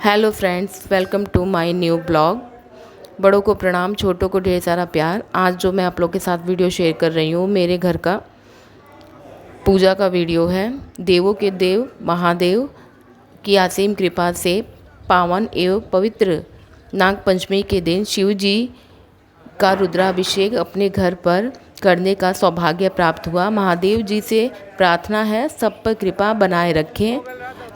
Hello friends, welcome to my new blog. बड़ों को प्रणाम, छोटों को ढेर सारा प्यार। आज जो मैं आप लोग के साथ वीडियो शेयर कर रही हूँ, मेरे घर का पूजा का वीडियो है। देवों के देव महादेव की असीम कृपा से पावन एवं पवित्र नाग पंचमी के दिन शिव जी का रुद्राभिषेक अपने घर पर करने का सौभाग्य प्राप्त हुआ। महादेव जी से प्रार्थना है सब पर कृपा बनाए रखें।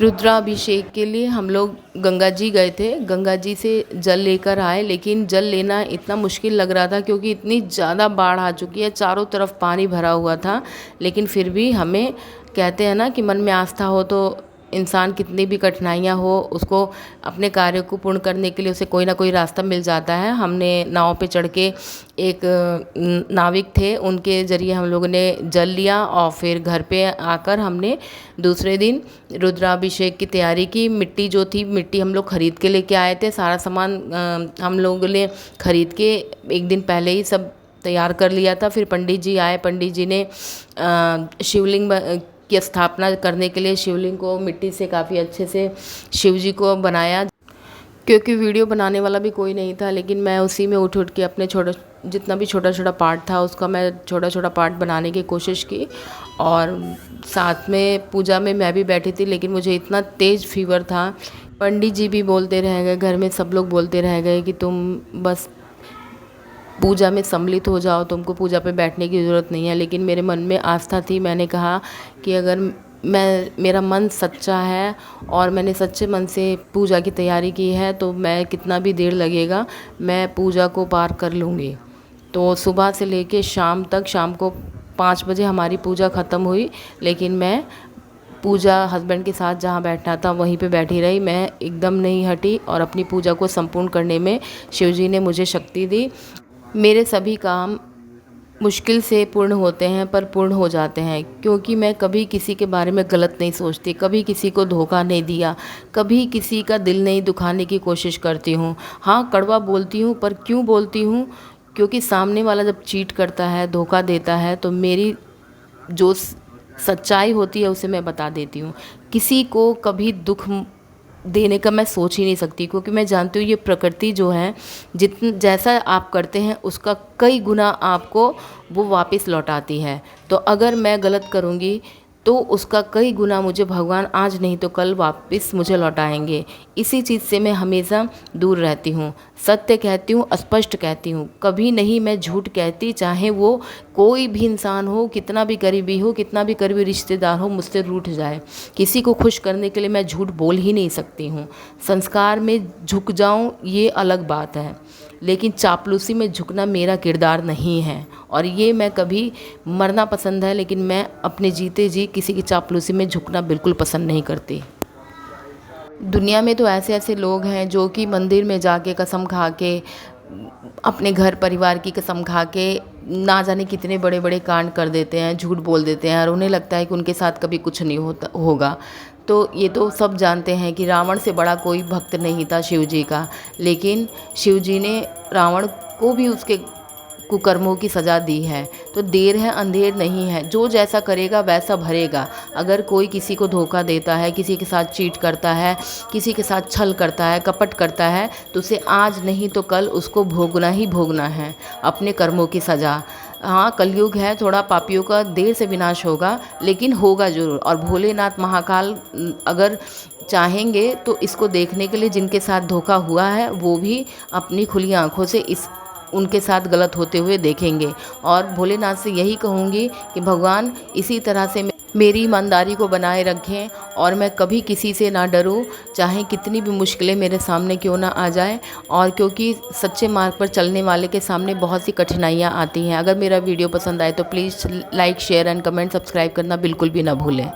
रुद्राभिषेक के लिए हम लोग गंगा जी गए थे। गंगा जी से जल लेकर आए, लेकिन जल लेना इतना मुश्किल लग रहा था क्योंकि इतनी ज़्यादा बाढ़ आ चुकी है, चारों तरफ पानी भरा हुआ था। लेकिन फिर भी हमें, कहते हैं ना कि मन में आस्था हो तो इंसान कितनी भी कठिनाइयाँ हो, उसको अपने कार्य को पूर्ण करने के लिए उसे कोई ना कोई रास्ता मिल जाता है। हमने नाव पे चढ़ के, एक नाविक थे, उनके ज़रिए हम लोगों ने जल लिया और फिर घर पे आकर हमने दूसरे दिन रुद्राभिषेक की तैयारी की। मिट्टी जो थी, मिट्टी हम लोग ख़रीद के लेके आए थे। सारा सामान हम लोगों ने ख़रीद के एक दिन पहले ही सब तैयार कर लिया था। फिर पंडित जी आए, पंडित जी ने शिवलिंग की स्थापना करने के लिए शिवलिंग को मिट्टी से काफ़ी अच्छे से शिव जी को बनाया। क्योंकि वीडियो बनाने वाला भी कोई नहीं था, लेकिन मैं उसी में उठ के अपने जितना भी छोटा छोटा पार्ट था उसका मैं छोटा छोटा पार्ट बनाने की कोशिश की। और साथ में पूजा में मैं भी बैठी थी, लेकिन मुझे इतना तेज़ फीवर था। पंडित जी भी बोलते रह गए, घर में सब लोग बोलते रह गए कि तुम बस पूजा में सम्मिलित हो जाओ, तुमको पूजा पे बैठने की ज़रूरत नहीं है। लेकिन मेरे मन में आस्था थी। मैंने कहा कि अगर मेरा मन सच्चा है और मैंने सच्चे मन से पूजा की तैयारी की है तो मैं, कितना भी देर लगेगा, मैं पूजा को पार कर लूँगी। तो सुबह से लेके शाम तक, शाम को 5 बजे हमारी पूजा ख़त्म हुई, लेकिन मैं पूजा हस्बैंड के साथ जहाँ बैठना था वहीं पे बैठी रही। मैं एकदम नहीं हटी और अपनी पूजा को संपूर्ण करने में शिवजी ने मुझे शक्ति दी। मेरे सभी काम मुश्किल से पूर्ण होते हैं, पर पूर्ण हो जाते हैं, क्योंकि मैं कभी किसी के बारे में गलत नहीं सोचती, कभी किसी को धोखा नहीं दिया, कभी किसी का दिल नहीं दुखाने की कोशिश करती हूँ। हाँ, कड़वा बोलती हूँ, पर क्यों बोलती हूँ? क्योंकि सामने वाला जब चीट करता है, धोखा देता है, तो मेरी जो सच्चाई होती है उसे मैं बता देती हूँ। किसी को कभी दुख देने का मैं सोच ही नहीं सकती, क्योंकि मैं जानती हूँ ये प्रकृति जो है, जैसा आप करते हैं उसका कई गुना आपको वो वापस लौटाती है। तो अगर मैं गलत करूँगी तो उसका कई गुना मुझे भगवान आज नहीं तो कल वापस मुझे लौटाएंगे। इसी चीज़ से मैं हमेशा दूर रहती हूँ। सत्य कहती हूँ, स्पष्ट कहती हूँ, कभी नहीं मैं झूठ कहती। चाहे वो कोई भी इंसान हो, कितना भी करीबी हो, कितना भी करीबी रिश्तेदार हो, मुझसे रूठ जाए, किसी को खुश करने के लिए मैं झूठ बोल ही नहीं सकती हूँ। संस्कार में झुक जाऊँ ये अलग बात है, लेकिन चापलूसी में झुकना मेरा किरदार नहीं है। और ये मैं कभी, मरना पसंद है लेकिन मैं अपने जीते जी किसी की चापलूसी में झुकना बिल्कुल पसंद नहीं करती। दुनिया में तो ऐसे ऐसे लोग हैं जो कि मंदिर में जाके कसम खा के, अपने घर परिवार की कसम खा के ना जाने कितने बड़े बड़े कांड कर देते हैं, झूठ बोल देते हैं, और उन्हें लगता है कि उनके साथ कभी कुछ नहीं होगा। तो ये तो सब जानते हैं कि रावण से बड़ा कोई भक्त नहीं था शिव जी का, लेकिन शिव जी ने रावण को भी उसके कुकर्मों की सज़ा दी है। तो देर है अंधेर नहीं है, जो जैसा करेगा वैसा भरेगा। अगर कोई किसी को धोखा देता है, किसी के साथ चीट करता है, किसी के साथ छल करता है, कपट करता है, तो उसे आज नहीं तो कल उसको भोगना ही भोगना है अपने कर्मों की सज़ा। हाँ, कलयुग है, थोड़ा पापियों का देर से विनाश होगा, लेकिन होगा ज़रूर। और भोलेनाथ महाकाल अगर चाहेंगे तो इसको देखने के लिए जिनके साथ धोखा हुआ है वो भी अपनी खुली आंखों से उनके साथ गलत होते हुए देखेंगे। और भोलेनाथ से यही कहूँगी कि भगवान इसी तरह से मेरी ईमानदारी को बनाए रखें और मैं कभी किसी से ना डरूं, चाहे कितनी भी मुश्किलें मेरे सामने क्यों ना आ जाएं। और क्योंकि सच्चे मार्ग पर चलने वाले के सामने बहुत सी कठिनाइयां आती हैं। अगर मेरा वीडियो पसंद आए तो please like, share and comment, subscribe करना बिल्कुल भी ना भूलें।